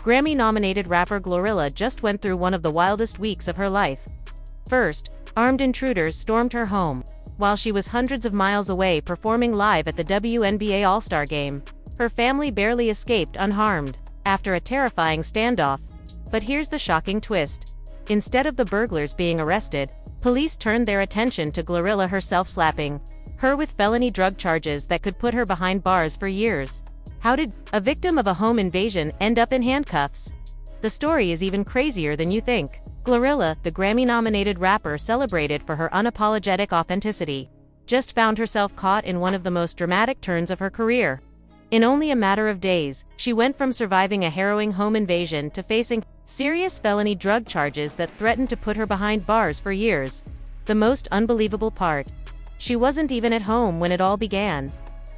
Grammy-nominated rapper GloRilla just went through one of the wildest weeks of her life. First, armed intruders stormed her home. While she was hundreds of miles away performing live at the WNBA All-Star Game, her family barely escaped unharmed, after a terrifying standoff. But here's the shocking twist. Instead of the burglars being arrested, police turned their attention to GloRilla herself, slapping her with felony drug charges that could put her behind bars for years. How did a victim of a home invasion end up in handcuffs? The story is even crazier than you think. GloRilla, the Grammy-nominated rapper celebrated for her unapologetic authenticity, just found herself caught in one of the most dramatic turns of her career. In only a matter of days, she went from surviving a harrowing home invasion to facing serious felony drug charges that threatened to put her behind bars for years. The most unbelievable part: she wasn't even at home when it all began.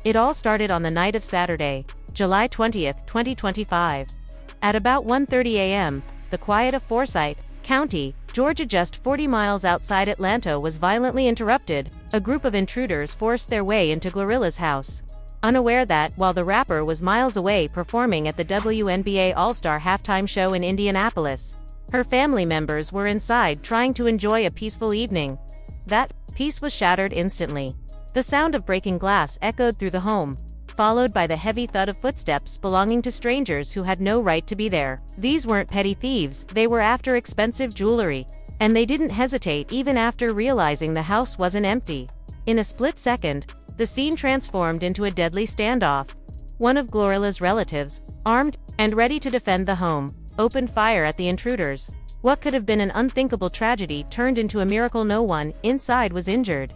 It all started on the night of Saturday, July 20th, 2025. At about 1:30 a.m., the quiet of Forsyth County, Georgia, just 40 miles outside Atlanta, was violently interrupted. A group of intruders forced their way into GloRilla's house, unaware that, while the rapper was miles away performing at the WNBA All-Star halftime show in Indianapolis, her family members were inside trying to enjoy a peaceful evening. That peace was shattered instantly. The sound of breaking glass echoed through the home, followed by the heavy thud of footsteps belonging to strangers who had no right to be there. These weren't petty thieves, they were after expensive jewelry, and they didn't hesitate even after realizing the house wasn't empty. In a split second, the scene transformed into a deadly standoff. One of GloRilla's relatives, armed and ready to defend the home, opened fire at the intruders. What could have been an unthinkable tragedy turned into a miracle. No one inside was injured.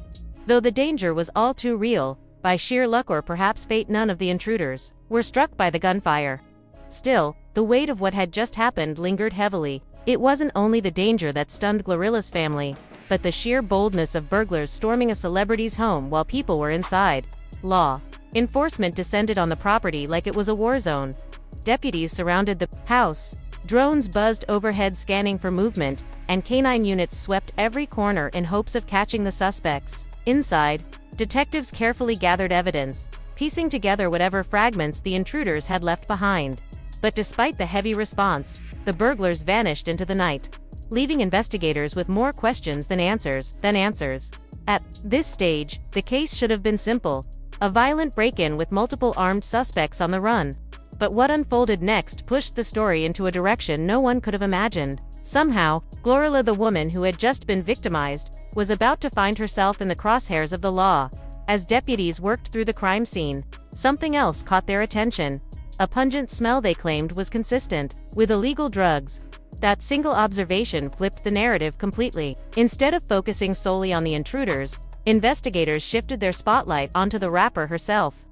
Though the danger was all too real, by sheer luck or perhaps fate, none of the intruders were struck by the gunfire. Still, the weight of what had just happened lingered heavily. It wasn't only the danger that stunned GloRilla's family, but the sheer boldness of burglars storming a celebrity's home while people were inside. Law enforcement descended on the property like it was a war zone. Deputies surrounded the house. Drones buzzed overhead scanning for movement, and canine units swept every corner in hopes of catching the suspects. Inside, detectives carefully gathered evidence, piecing together whatever fragments the intruders had left behind. But despite the heavy response, the burglars vanished into the night, leaving investigators with more questions than answers. At this stage, the case should have been simple: a violent break-in with multiple armed suspects on the run. But what unfolded next pushed the story into a direction no one could have imagined. Somehow, GloRilla, the woman who had just been victimized, was about to find herself in the crosshairs of the law. As deputies worked through the crime scene, something else caught their attention. A pungent smell they claimed was consistent with illegal drugs. That single observation flipped the narrative completely. Instead of focusing solely on the intruders, investigators shifted their spotlight onto the rapper herself,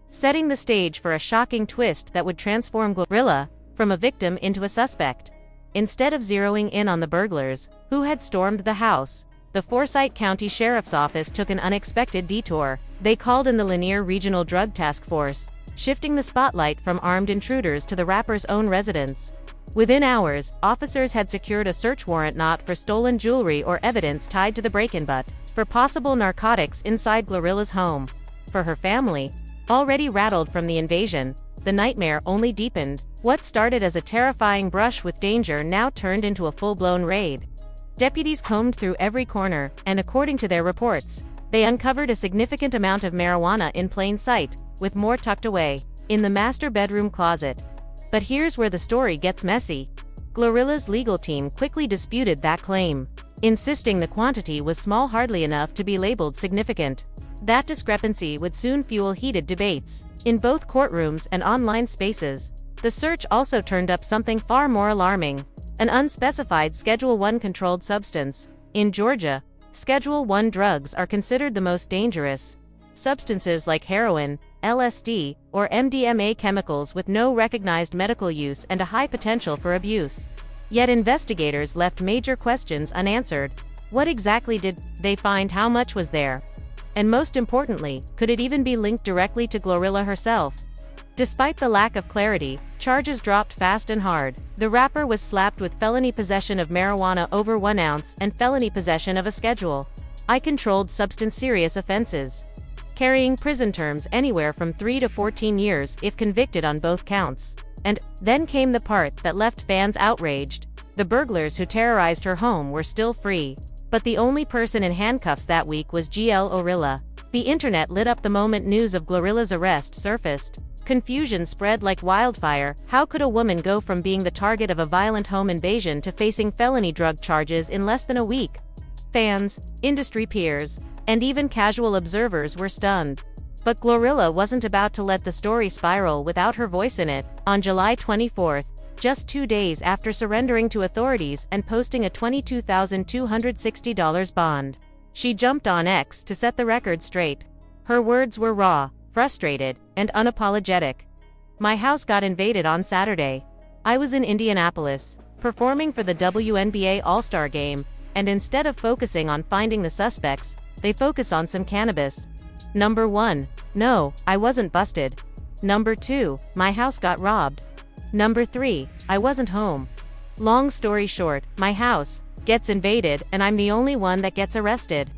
setting the stage for a shocking twist that would transform GloRilla from a victim into a suspect. Instead of zeroing in on the burglars, who had stormed the house, the Forsyth County Sheriff's Office took an unexpected detour. They called in the Lanier Regional Drug Task Force, shifting the spotlight from armed intruders to the rapper's own residence. Within hours, officers had secured a search warrant not for stolen jewelry or evidence tied to the break-in, but for possible narcotics inside GloRilla's home. For her family, already rattled from the invasion, the nightmare only deepened. What started as a terrifying brush with danger now turned into a full-blown raid. Deputies combed through every corner, and according to their reports, they uncovered a significant amount of marijuana in plain sight, with more tucked away in the master bedroom closet. But here's where the story gets messy. GloRilla's legal team quickly disputed that claim, insisting the quantity was small, hardly enough to be labeled significant. That discrepancy would soon fuel heated debates in both courtrooms and online spaces. The search also turned up something far more alarming: an unspecified Schedule I controlled substance. In Georgia, Schedule I drugs are considered the most dangerous. Substances like heroin, LSD, or MDMA, chemicals with no recognized medical use and a high potential for abuse. Yet investigators left major questions unanswered. What exactly did they find? How much was there? And most importantly, could it even be linked directly to GloRilla herself? Despite the lack of clarity, charges dropped fast and hard. The rapper was slapped with felony possession of marijuana over 1 ounce and felony possession of a Schedule I controlled substance, serious offenses, carrying prison terms anywhere from 3 to 14 years if convicted on both counts. And then came the part that left fans outraged. The burglars who terrorized her home were still free. But the only person in handcuffs that week was GloRilla. The internet lit up the moment news of GloRilla's arrest surfaced. Confusion spread like wildfire. How could a woman go from being the target of a violent home invasion to facing felony drug charges in less than a week? Fans, industry peers, and even casual observers were stunned. But GloRilla wasn't about to let the story spiral without her voice in it. On July 24, just 2 days after surrendering to authorities and posting a $22,260 bond, she jumped on X to set the record straight. Her words were raw, frustrated, and unapologetic. "My house got invaded on Saturday. I was in Indianapolis, performing for the WNBA All-Star Game, and instead of focusing on finding the suspects, they focus on some cannabis. Number 1. No, I wasn't busted. Number 2. My house got robbed. Number 3. I wasn't home. Long story short, my house gets invaded and I'm the only one that gets arrested."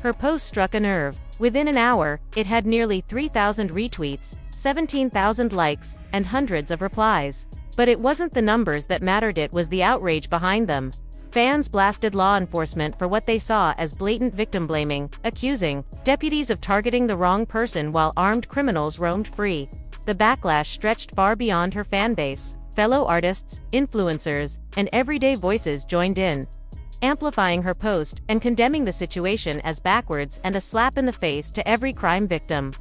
Her post struck a nerve. Within an hour, it had nearly 3,000 retweets, 17,000 likes, and hundreds of replies. But it wasn't the numbers that mattered, it was the outrage behind them. Fans blasted law enforcement for what they saw as blatant victim blaming, accusing deputies of targeting the wrong person while armed criminals roamed free. The backlash stretched far beyond her fanbase. Fellow artists, influencers, and everyday voices joined in, amplifying her post and condemning the situation as backwards and a slap in the face to every crime victim.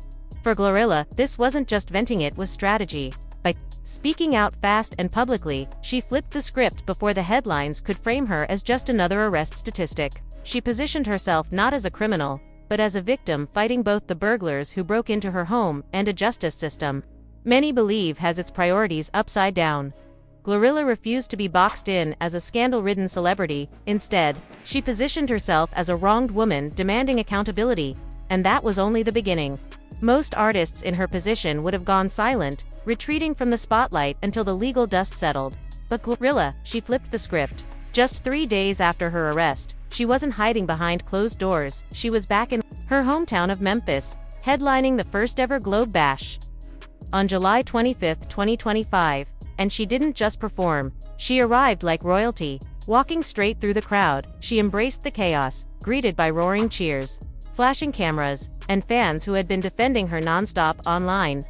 For GloRilla, this wasn't just venting, it was strategy. By speaking out fast and publicly, she flipped the script before the headlines could frame her as just another arrest statistic. She positioned herself not as a criminal, but as a victim fighting both the burglars who broke into her home and a justice system many believe has its priorities upside down. GloRilla refused to be boxed in as a scandal-ridden celebrity. Instead, she positioned herself as a wronged woman demanding accountability, and that was only the beginning. Most artists in her position would have gone silent, retreating from the spotlight until the legal dust settled. But GloRilla, she flipped the script. Just 3 days after her arrest, she wasn't hiding behind closed doors. She was back in her hometown of Memphis, headlining the first-ever Globe Bash on July 25, 2025. And she didn't just perform. She arrived like royalty, walking straight through the crowd. She embraced the chaos, greeted by roaring cheers, flashing cameras, and fans who had been defending her nonstop online.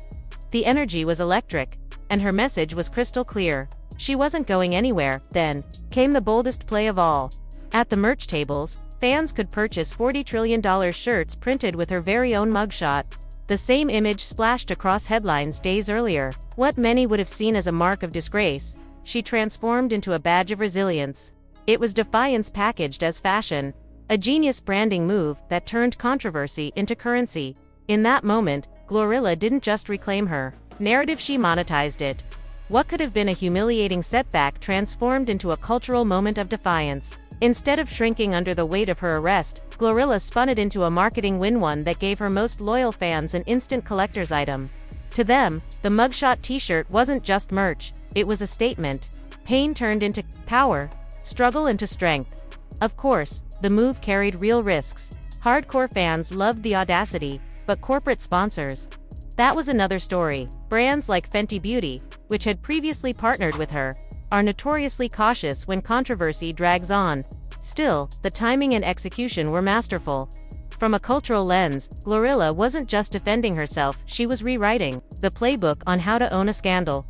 The energy was electric, and her message was crystal clear. She wasn't going anywhere. Then came the boldest play of all. At the merch tables, fans could purchase $40 trillion shirts printed with her very own mugshot. The same image splashed across headlines days earlier. What many would have seen as a mark of disgrace, she transformed into a badge of resilience. It was defiance packaged as fashion, a genius branding move that turned controversy into currency. In that moment, GloRilla didn't just reclaim her narrative, she monetized it. What could have been a humiliating setback transformed into a cultural moment of defiance. Instead of shrinking under the weight of her arrest, GloRilla spun it into a marketing win, one that gave her most loyal fans an instant collector's item. To them, the mugshot t-shirt wasn't just merch, it was a statement. Pain turned into power, struggle into strength. Of course, the move carried real risks. Hardcore fans loved the audacity, but corporate sponsors, that was another story. Brands like Fenty Beauty, which had previously partnered with her, are notoriously cautious when controversy drags on. Still, the timing and execution were masterful. From a cultural lens, GloRilla wasn't just defending herself, she was rewriting the playbook on how to own a scandal.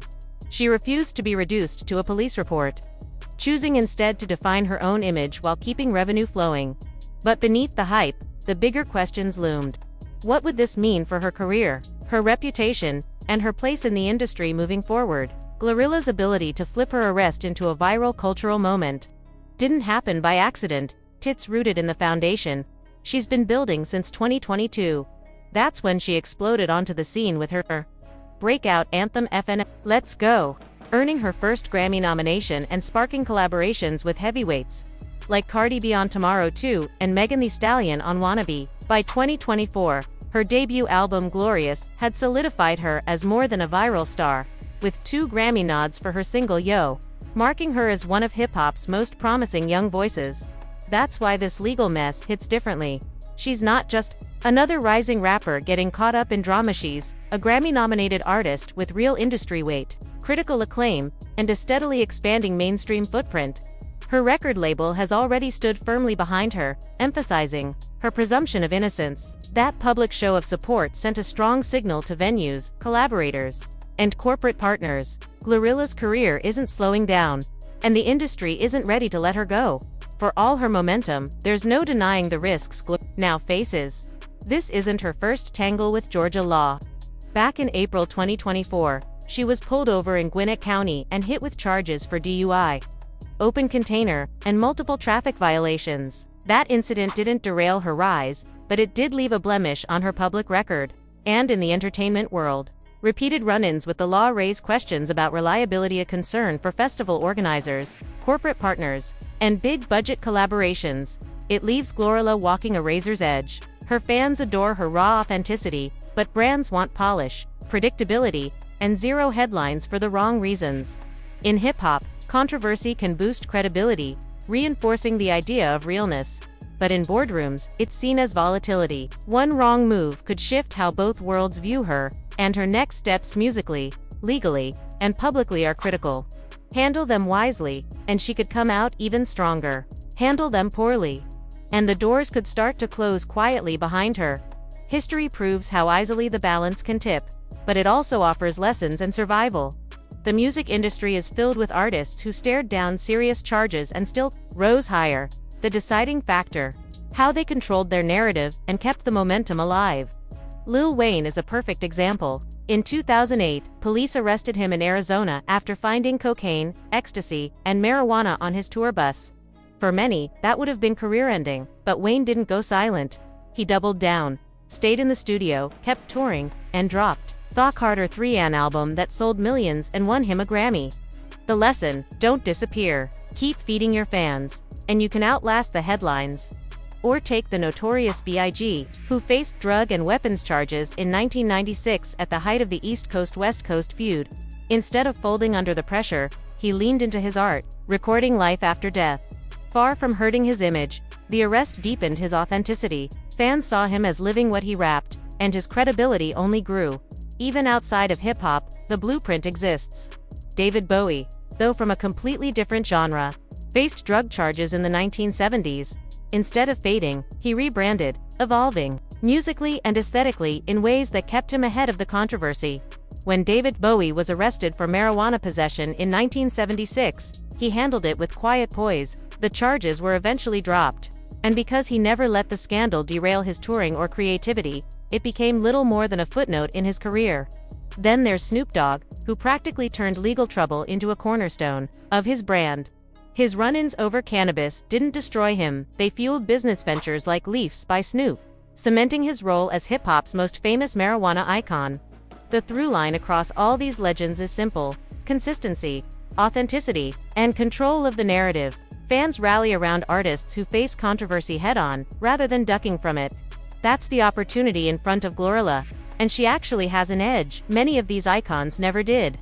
She refused to be reduced to a police report, choosing instead to define her own image while keeping revenue flowing. But beneath the hype, the bigger questions loomed. What would this mean for her career, her reputation, and her place in the industry moving forward? GloRilla's ability to flip her arrest into a viral cultural moment didn't happen by accident. It's rooted in the foundation she's been building since 2022. That's when she exploded onto the scene with her breakout anthem FN Let's Go, earning her first Grammy nomination and sparking collaborations with heavyweights like Cardi B on Tomorrow 2 and Megan Thee Stallion on Wannabe. By 2024, her debut album Glorious had solidified her as more than a viral star, with 2 Grammy nods for her single Yo, marking her as one of hip-hop's most promising young voices. That's why this legal mess hits differently. She's not just another rising rapper getting caught up in drama, she's a Grammy-nominated artist with real industry weight. critical acclaim, and a steadily expanding mainstream footprint. Her record label has already stood firmly behind her, emphasizing her presumption of innocence. That public show of support sent a strong signal to venues, collaborators, and corporate partners. GloRilla's career isn't slowing down, and the industry isn't ready to let her go. For all her momentum, there's no denying the risks GloRilla now faces. This isn't her first tangle with Georgia law. Back in April 2024, she was pulled over in Gwinnett County and hit with charges for DUI, open container, and multiple traffic violations. That incident didn't derail her rise, but it did leave a blemish on her public record. And in the entertainment world, repeated run-ins with the law raise questions about reliability, a concern for festival organizers, corporate partners, and big-budget collaborations. It leaves GloRilla walking a razor's edge. Her fans adore her raw authenticity, but brands want polish, predictability, and zero headlines for the wrong reasons. In hip-hop, controversy can boost credibility, reinforcing the idea of realness. But in boardrooms, it's seen as volatility. One wrong move could shift how both worlds view her, and her next steps musically, legally, and publicly are critical. Handle them wisely, and she could come out even stronger. Handle them poorly, and the doors could start to close quietly behind her. History proves how easily the balance can tip, but it also offers lessons in survival. The music industry is filled with artists who stared down serious charges and still rose higher. The deciding factor: how they controlled their narrative and kept the momentum alive. Lil Wayne is a perfect example. In 2008, police arrested him in Arizona after finding cocaine, ecstasy, and marijuana on his tour bus. For many, that would have been career-ending, but Wayne didn't go silent. He doubled down, stayed in the studio, kept touring, and dropped The Carter 3 an album that sold millions and won him a Grammy. The lesson: don't disappear. Keep feeding your fans, and you can outlast the headlines. Or take the notorious B.I.G., who faced drug and weapons charges in 1996 at the height of the East Coast-West Coast feud. Instead of folding under the pressure, he leaned into his art, recording life after death. Far from hurting his image, the arrest deepened his authenticity. Fans saw him as living what he rapped, and his credibility only grew. Even outside of hip-hop, the blueprint exists. David Bowie, though from a completely different genre, faced drug charges in the 1970s. Instead of fading, he rebranded, evolving, musically and aesthetically in ways that kept him ahead of the controversy. When David Bowie was arrested for marijuana possession in 1976, he handled it with quiet poise. The charges were eventually dropped. And because he never let the scandal derail his touring or creativity, it became little more than a footnote in his career. Then there's Snoop Dogg, who practically turned legal trouble into a cornerstone of his brand. His run-ins over cannabis didn't destroy him, they fueled business ventures like Leafs by Snoop, cementing his role as hip-hop's most famous marijuana icon. The through line across all these legends is simple: consistency, authenticity, and control of the narrative. Fans rally around artists who face controversy head-on, rather than ducking from it. That's the opportunity in front of GloRilla, and she actually has an edge many of these icons never did.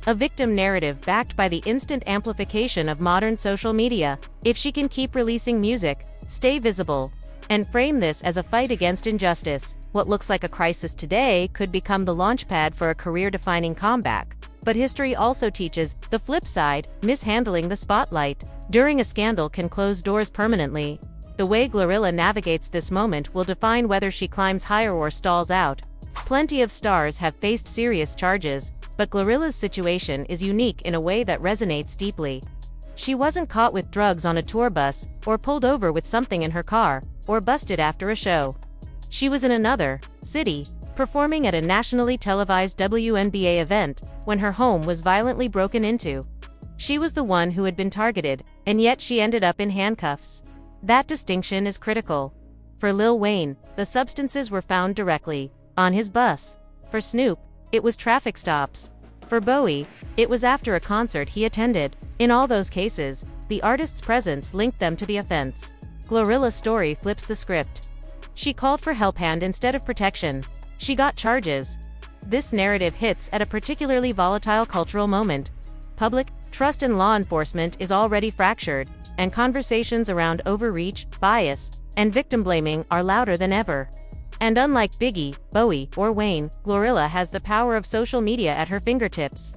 A victim narrative backed by the instant amplification of modern social media. If she can keep releasing music, stay visible, and frame this as a fight against injustice, what looks like a crisis today could become the launchpad for a career-defining comeback. But history also teaches the flip side: mishandling the spotlight during a scandal can close doors permanently. The way GloRilla navigates this moment will define whether she climbs higher or stalls out. Plenty of stars have faced serious charges, but GloRilla's situation is unique in a way that resonates deeply. She wasn't caught with drugs on a tour bus, or pulled over with something in her car, or busted after a show. She was in another city, performing at a nationally televised WNBA event, when her home was violently broken into. She was the one who had been targeted, and yet she ended up in handcuffs. That distinction is critical. For Lil Wayne, the substances were found directly on his bus. For Snoop, it was traffic stops. For Bowie, it was after a concert he attended. In all those cases, the artist's presence linked them to the offense. GloRilla's story flips the script. She called for help hand instead of protection. She got charges. This narrative hits at a particularly volatile cultural moment. Public trust in law enforcement is already fractured, and conversations around overreach, bias, and victim blaming are louder than ever. And unlike Biggie, Bowie, or Wayne, GloRilla has the power of social media at her fingertips.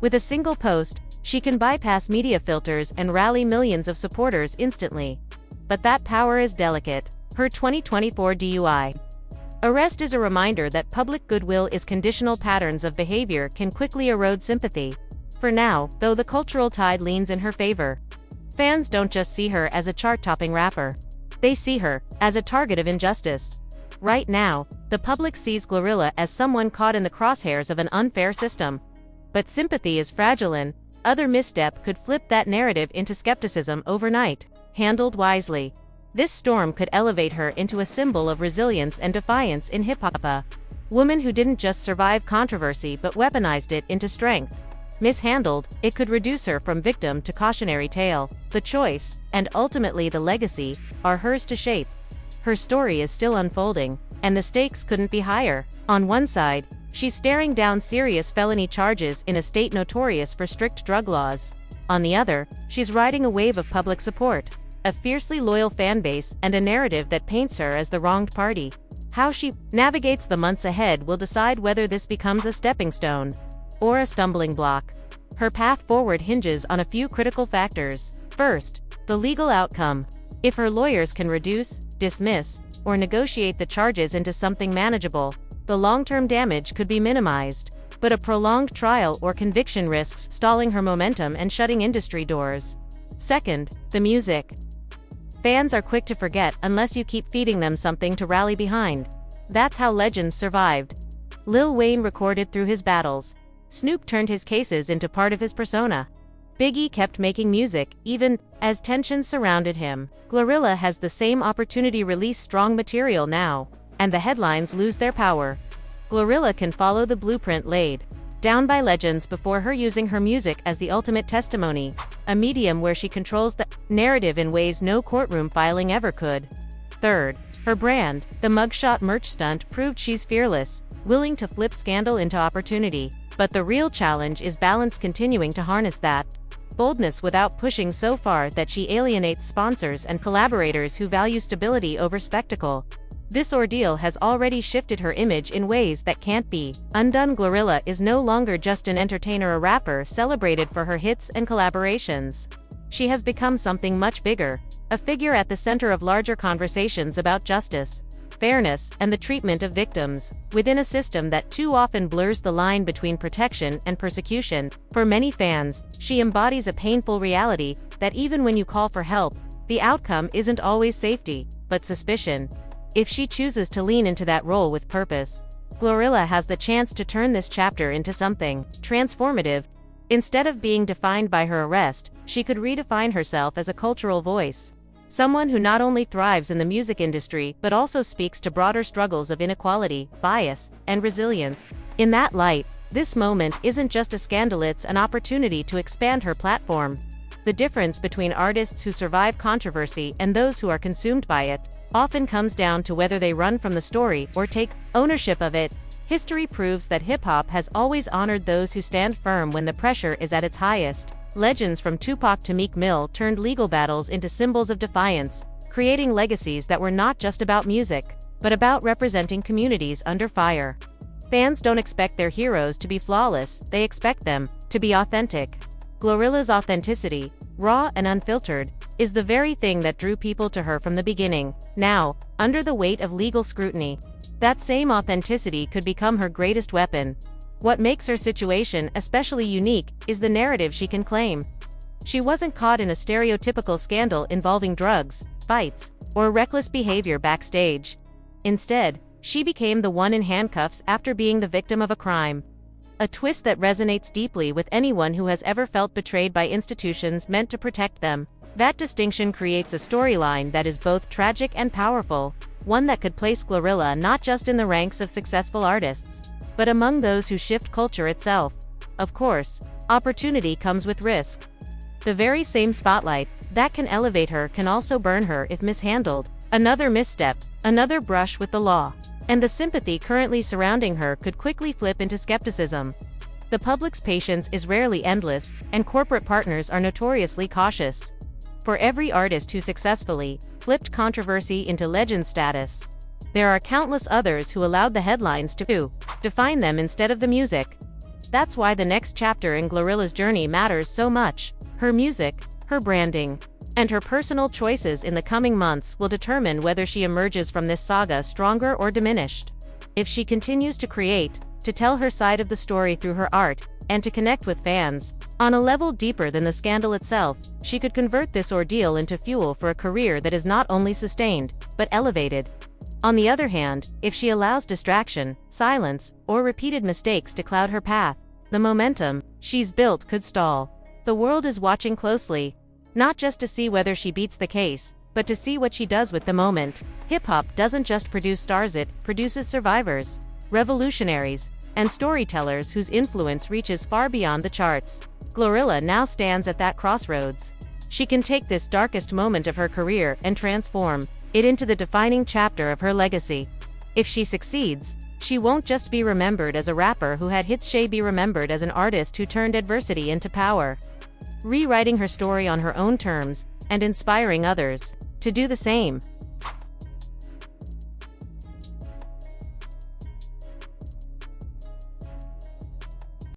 With a single post, she can bypass media filters and rally millions of supporters instantly. But that power is delicate. Her 2024 DUI arrest is a reminder that public goodwill is conditional. Patterns of behavior can quickly erode sympathy. For now, though, the cultural tide leans in her favor. Fans don't just see her as a chart-topping rapper. They see her as a target of injustice. Right now, the public sees GloRilla as someone caught in the crosshairs of an unfair system. But sympathy is fragile, and other misstep could flip that narrative into skepticism overnight. Handled wisely, this storm could elevate her into a symbol of resilience and defiance in hip-hop. A woman who didn't just survive controversy but weaponized it into strength. Mishandled, it could reduce her from victim to cautionary tale. The choice, and ultimately the legacy, are hers to shape. Her story is still unfolding, and the stakes couldn't be higher. On one side, she's staring down serious felony charges in a state notorious for strict drug laws. On the other, she's riding a wave of public support, a fiercely loyal fanbase, and a narrative that paints her as the wronged party. How she navigates the months ahead will decide whether this becomes a stepping stone or a stumbling block. Her path forward hinges on a few critical factors. First, the legal outcome. If her lawyers can reduce, dismiss, or negotiate the charges into something manageable, the long-term damage could be minimized. But a prolonged trial or conviction risks stalling her momentum and shutting industry doors. Second, the music. Fans are quick to forget unless you keep feeding them something to rally behind. That's how legends survived. Lil Wayne recorded through his battles. Snoop turned his cases into part of his persona. Biggie kept making music, even as tensions surrounded him. GloRilla has the same opportunity: release strong material now, and the headlines lose their power. GloRilla can follow the blueprint laid down by legends before her, using her music as the ultimate testimony, a medium where she controls the narrative in ways no courtroom filing ever could. Third, her brand. The mugshot merch stunt proved she's fearless, willing to flip scandal into opportunity. But the real challenge is balance, continuing to harness that boldness without pushing so far that she alienates sponsors and collaborators who value stability over spectacle. This ordeal has already shifted her image in ways that can't be undone. GloRilla is no longer just an entertainer, a rapper celebrated for her hits and collaborations. She has become something much bigger, a figure at the center of larger conversations about justice, fairness, and the treatment of victims, within a system that too often blurs the line between protection and persecution. For many fans, she embodies a painful reality that even when you call for help, the outcome isn't always safety, but suspicion. If she chooses to lean into that role with purpose, GloRilla has the chance to turn this chapter into something transformative. Instead of being defined by her arrest, she could redefine herself as a cultural voice. Someone who not only thrives in the music industry but also speaks to broader struggles of inequality, bias, and resilience. In that light, this moment isn't just a scandal, it's an opportunity to expand her platform. The difference between artists who survive controversy and those who are consumed by it often comes down to whether they run from the story or take ownership of it. History proves that hip-hop has always honored those who stand firm when the pressure is at its highest. Legends from Tupac to Meek Mill turned legal battles into symbols of defiance, creating legacies that were not just about music, but about representing communities under fire. Fans don't expect their heroes to be flawless, they expect them to be authentic. GloRilla's authenticity, raw and unfiltered, is the very thing that drew people to her from the beginning. Now, under the weight of legal scrutiny, that same authenticity could become her greatest weapon. What makes her situation especially unique is the narrative she can claim. She wasn't caught in a stereotypical scandal involving drugs, fights, or reckless behavior backstage. Instead, she became the one in handcuffs after being the victim of a crime. A twist that resonates deeply with anyone who has ever felt betrayed by institutions meant to protect them. That distinction creates a storyline that is both tragic and powerful, one that could place GloRilla not just in the ranks of successful artists, but among those who shift culture itself. Of course, opportunity comes with risk. The very same spotlight that can elevate her can also burn her if mishandled. Another misstep, another brush with the law, and the sympathy currently surrounding her could quickly flip into skepticism. The public's patience is rarely endless, and corporate partners are notoriously cautious. For every artist who successfully flipped controversy into legend status, there are countless others who allowed the headlines to define them instead of the music. That's why the next chapter in GloRilla's journey matters so much. Her music, her branding, and her personal choices in the coming months will determine whether she emerges from this saga stronger or diminished. If she continues to create, to tell her side of the story through her art, and to connect with fans, on a level deeper than the scandal itself, she could convert this ordeal into fuel for a career that is not only sustained, but elevated. On the other hand, if she allows distraction, silence, or repeated mistakes to cloud her path, the momentum she's built could stall. The world is watching closely, not just to see whether she beats the case, but to see what she does with the moment. Hip-hop doesn't just produce stars, it produces survivors, revolutionaries, and storytellers whose influence reaches far beyond the charts. GloRilla now stands at that crossroads. She can take this darkest moment of her career and transform it into the defining chapter of her legacy. If she succeeds, she won't just be remembered as a rapper who had hits, she'll be remembered as an artist who turned adversity into power, rewriting her story on her own terms, and inspiring others to do the same.